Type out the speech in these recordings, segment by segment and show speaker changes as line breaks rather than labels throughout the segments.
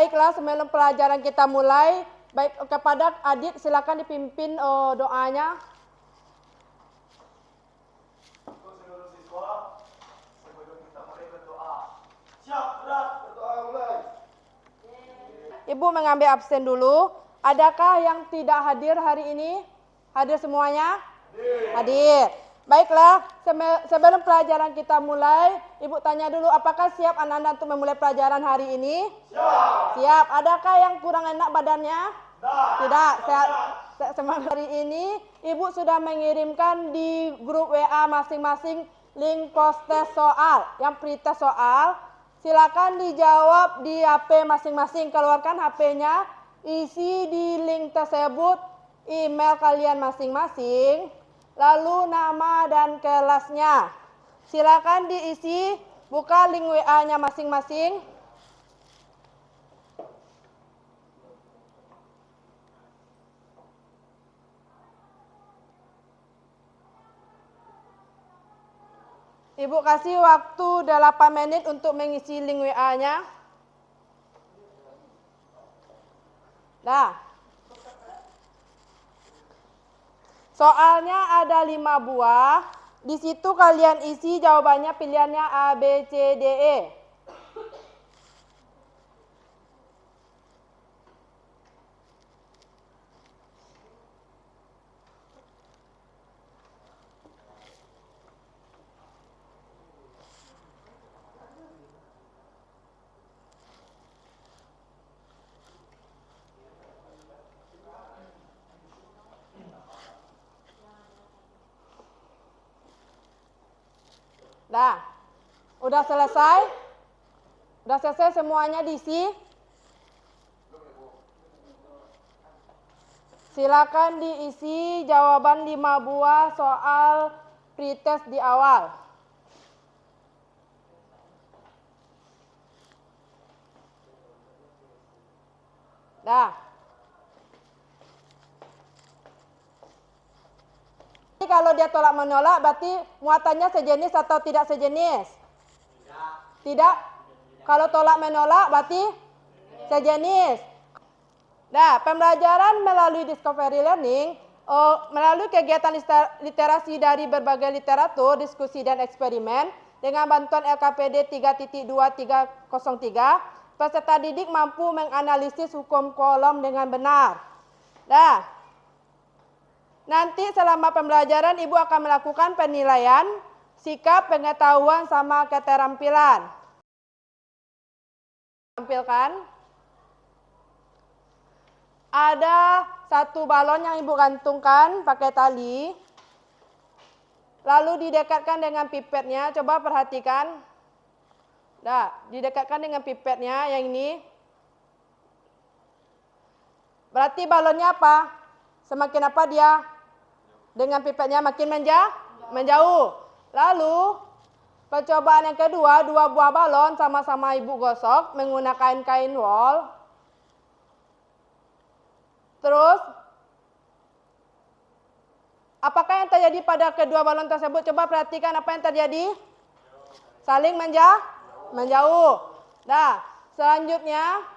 Baiklah, sebelum pelajaran kita mulai, baik kepada Adit silakan dipimpin doanya.
Seluruh siswa, sebelum kita mulai berdoa. Siap, gerak, berdoa mulai.
Ibu mengambil absen dulu. Adakah yang tidak hadir hari ini? Hadir semuanya? Hadir. Baiklah, sebelum pelajaran kita mulai, Ibu tanya dulu, apakah siap anak-anak untuk memulai pelajaran hari ini?
Siap.
Siap. Adakah yang kurang enak badannya? Tidak. Semangat hari ini, Ibu sudah mengirimkan di grup WA masing-masing link post-test soal. Yang pretest soal, silakan dijawab di HP masing-masing. Keluarkan HP-nya, isi di link tersebut email kalian masing-masing, lalu nama dan kelasnya. Silakan diisi, buka link WA-nya masing-masing. Ibu kasih waktu 8 menit untuk mengisi link WA-nya. Nah, soalnya ada 5 buah. Di situ kalian isi jawabannya, pilihannya A, B, C, D, E. Nah, udah selesai? Udah selesai semuanya diisi? Silakan diisi jawaban 5 buah soal pretest di awal. Nah. Kalau dia tolak menolak berarti muatannya sejenis atau tidak sejenis? Tidak. Kalau tolak menolak berarti sejenis. Nah, pembelajaran melalui discovery learning, melalui kegiatan literasi dari berbagai literatur, diskusi dan eksperimen, dengan bantuan LKPD 3.2303, peserta didik mampu menganalisis hukum kolom dengan benar. Nah, nanti selama pembelajaran Ibu akan melakukan penilaian sikap, pengetahuan, sama keterampilan. Tampilkan. Ada satu balon yang Ibu gantungkan pakai tali. Lalu didekatkan dengan pipetnya. Coba perhatikan. Nah, didekatkan dengan pipetnya yang ini. Berarti balonnya apa? Semakin apa dia? Dengan pipetnya makin menjauh. Lalu, percobaan yang kedua, 2 buah balon sama-sama Ibu gosok menggunakan kain wol. Terus, apakah yang terjadi pada kedua balon tersebut? Coba perhatikan apa yang terjadi. Saling menjauh. Nah, selanjutnya,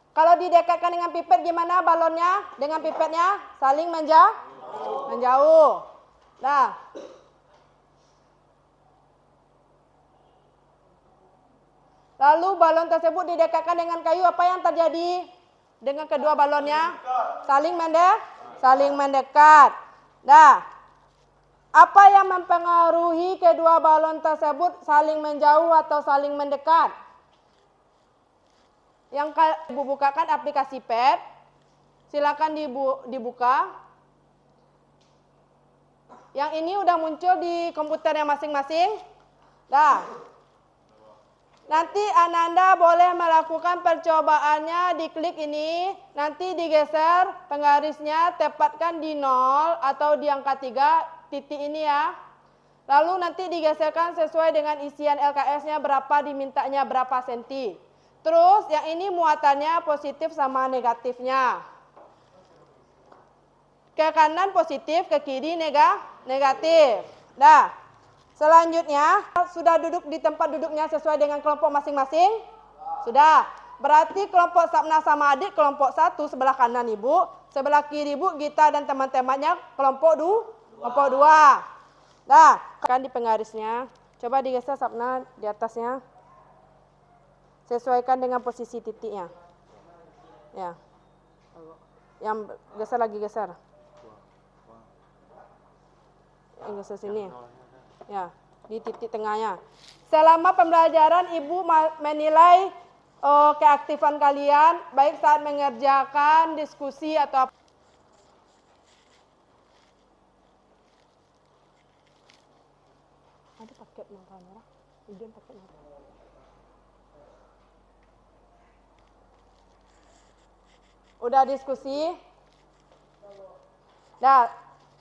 kalau didekatkan dengan pipet gimana balonnya? Dengan pipetnya saling menjauh. Nah, lalu balon tersebut didekatkan dengan kayu, apa yang terjadi dengan kedua balonnya? Saling mendekat. Nah, apa yang mempengaruhi kedua balon tersebut saling menjauh atau saling mendekat? Yang Ibu bukakan aplikasi PET, silakan dibuka. Yang ini udah muncul di komputernya masing-masing. Nah, nanti Ananda boleh melakukan percobaannya, diklik ini, nanti digeser penggarisnya, tepatkan di 0 atau di angka 3, titik ini ya. Lalu nanti digeserkan sesuai dengan isian LKS-nya berapa, dimintanya berapa senti. Terus yang ini muatannya positif sama negatifnya. Ke kanan positif, ke kiri negatif. Nah, Selanjutnya, sudah duduk di tempat duduknya sesuai dengan kelompok masing-masing? Sudah. Berarti kelompok Sapna sama adik kelompok 1 sebelah kanan Ibu, sebelah kiri Ibu Gita dan teman-temannya kelompok 2. Nah, kan di penggarisnya. Coba digeser Sapna di atasnya. Sesuaikan dengan posisi titiknya. Ya. Yang geser lagi geser. Yang geser sini. Ya, di titik tengahnya. Selama pembelajaran Ibu menilai keaktifan kalian baik saat mengerjakan diskusi atau apa. Ada paket kamera. Udah paket kamera. Udah diskusi? Nah,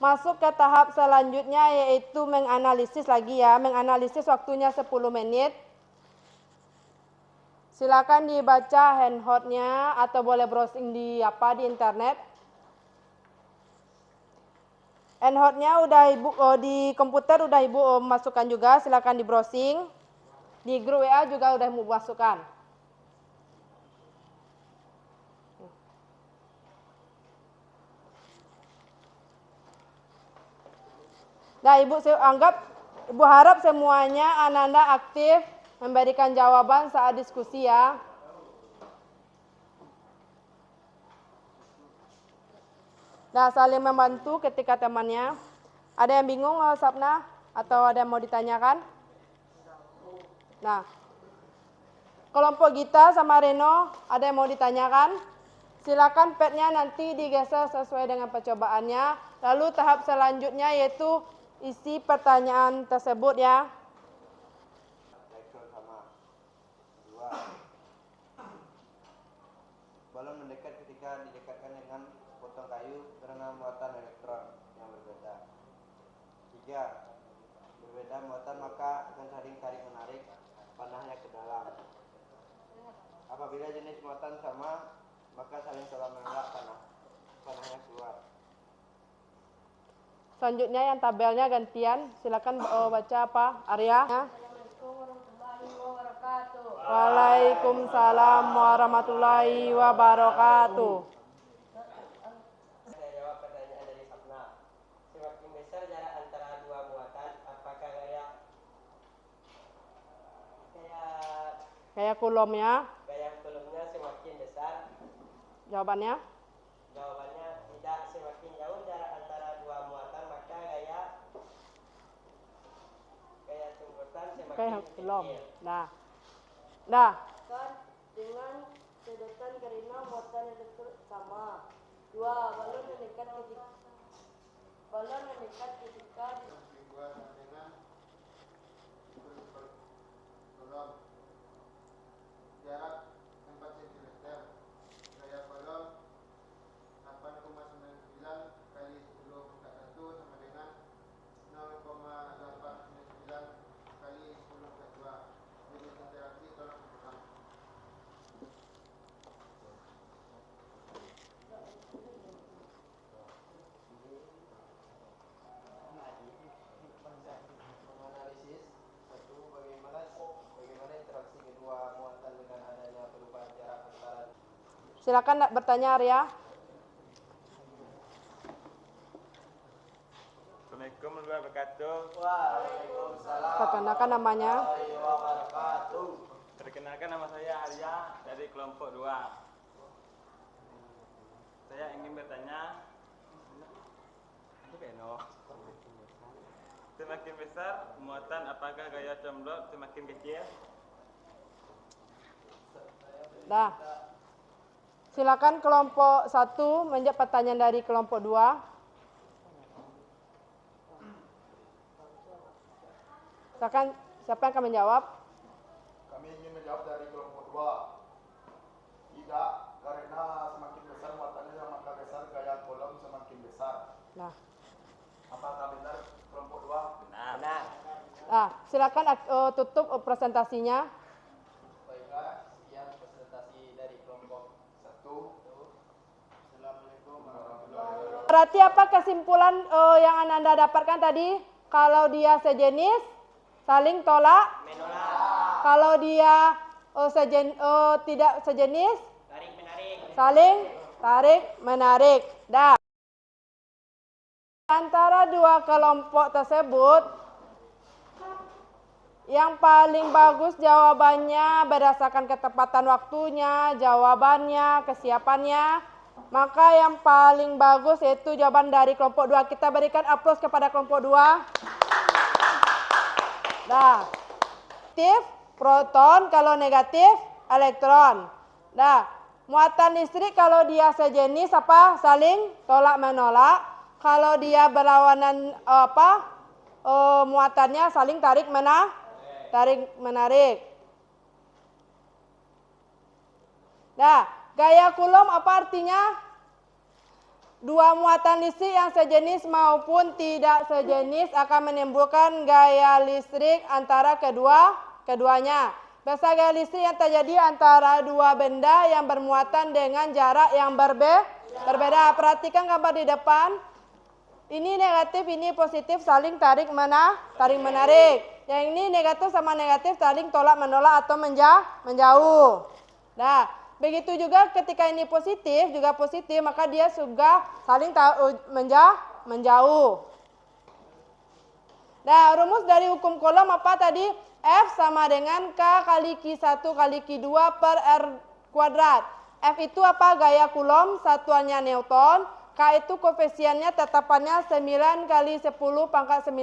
masuk ke tahap selanjutnya yaitu menganalisis lagi ya. Menganalisis waktunya 10 menit. Silakan dibaca handout-nya atau boleh browsing di internet. Handout-nya udah Ibu di komputer udah Ibu masukkan juga, silakan di browsing. Di grup WA juga udah Ibu masukkan. Nah, Ibu harap semuanya Ananda aktif memberikan jawaban saat diskusi ya. Nah, saling membantu ketika temannya. Ada yang bingung Sapna? Atau ada yang mau ditanyakan? Nah, kelompok Gita sama Reno, ada yang mau ditanyakan? Silakan padnya nanti digeser sesuai dengan percobaannya. Lalu tahap selanjutnya yaitu isi pertanyaan tersebut ya.
Elektron sama 2. Balon mendekat ketika didekatkan dengan potong kayu karena muatan elektron yang berbeda. 3. Berbeda muatan maka akan saling tarik-menarik panahnya ke dalam. Apabila jenis muatan sama, maka saling tolak-menolak panahnya keluar.
Selanjutnya yang tabelnya gantian, silakan baca apa Arya.
Assalamualaikum warahmatullahi wabarakatuh.
Waalaikumsalam warahmatullahi wabarakatuh.
Saya jawab pertanyaan dari Sapna. Semakin besar jarak antara dua muatan, apakah
Kayak kulomnya.
gaya kolomnya semakin besar?
Jawabannya?
Jawabannya tidak. Semakin jauh jarak antara dua muatan, maka gaya tumbukan semakin
Kayak kulom.
kecil.
Nah.
Kan dengan sedotan karena muatan elektron sama. 2. Balon mendekat ketika
Dibuat dengan kolom jarak 4 cm. Gaya kolom 8,99 kali 10/1 sama dengan 0,899 kali 10/2. Jenis interaksi tolak ukur. Menganalisis 1. Bagaimana interaksi kedua muatan dengan adanya perubahan jarak antara.
Silakan bertanya Arya.
Assalamualaikum warahmatullahi wabarakatuh.
Waalaikumsalam
Perkenalkan namanya.
warahmatullahi wabarakatuh.
Perkenalkan nama saya Arya dari kelompok 2. Saya ingin bertanya, semakin besar muatan apakah gaya comblok semakin kecil?
Nah. Silakan kelompok 1 menjawab pertanyaan dari kelompok 2. Silakan, siapa yang akan menjawab?
Kami ingin menjawab dari kelompok 2. Tidak, karena semakin besar muatannya maka besar gaya kolom semakin besar.
Nah.
Apakah benar kelompok 2?
Benar.
Nah, silakan tutup presentasinya.
Baiklah, sekian presentasi dari kelompok 1. Assalamualaikum warahmatullahi wabarakatuh.
Berarti apa kesimpulan yang Anda dapatkan tadi? Kalau dia sejenis, saling tolak.
menolak,
Kalau dia tidak sejenis,
tarik menarik,
saling tarik menarik. Dah. Antara dua kelompok tersebut, yang paling bagus jawabannya berdasarkan ketepatan waktunya, jawabannya, kesiapannya. Maka yang paling bagus yaitu jawaban dari kelompok 2. Kita berikan aplaus kepada kelompok 2. Dah. Positif proton, kalau negatif elektron. Dah. Muatan listrik kalau dia sejenis apa? Saling tolak menolak. Kalau dia berlawanan muatannya saling tarik menarik. Nah, gaya Coulomb apa artinya? Dua muatan listrik yang sejenis maupun tidak sejenis akan menimbulkan gaya listrik antara keduanya. Biasa gaya listrik yang terjadi antara dua benda yang bermuatan dengan jarak yang berbeda. Perhatikan gambar di depan. Ini negatif, ini positif, saling tarik menarik. Yang ini negatif sama negatif saling tolak menolak atau menjauh. Nah, begitu juga ketika ini positif, juga positif, maka dia juga saling menjauh. Nah, rumus dari hukum Coulomb apa tadi? F sama dengan K kali Q1 kali Q2 per R kuadrat. F itu apa? Gaya Coulomb, satuannya Newton. K itu koefisiennya tetapannya 9 kali 10 pangkat 9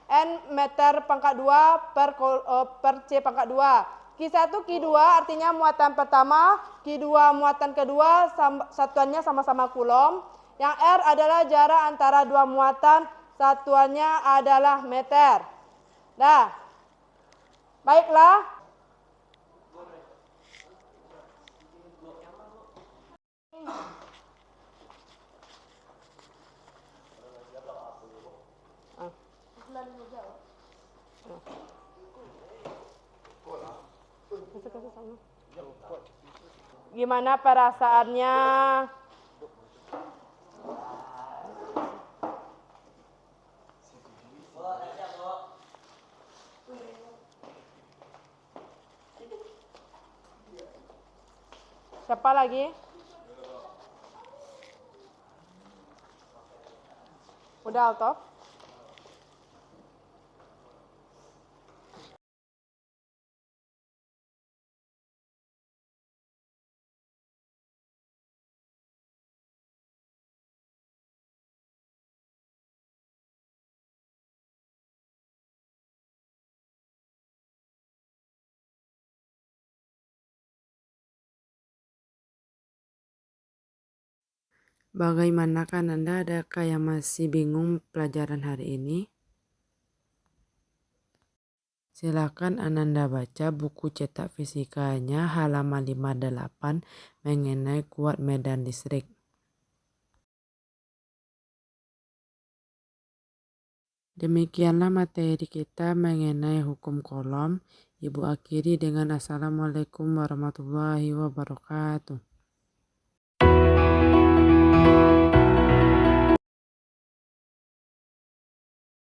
N meter pangkat 2 per C pangkat 2. Q1, Q2 artinya muatan pertama, Q2 muatan kedua, satuannya sama-sama Coulomb. Yang R adalah jarak antara dua muatan, satuannya adalah meter. Nah, baiklah. Gimana perasaannya? Siapa lagi? Udah, Altof?
Bagaimanakah Anda? Adakah yang masih bingung pelajaran hari ini? Silakan Ananda baca buku cetak fisikanya halaman 58 mengenai kuat medan listrik. Demikianlah materi kita mengenai hukum Coulomb. Ibu akhiri dengan Assalamualaikum warahmatullahi wabarakatuh.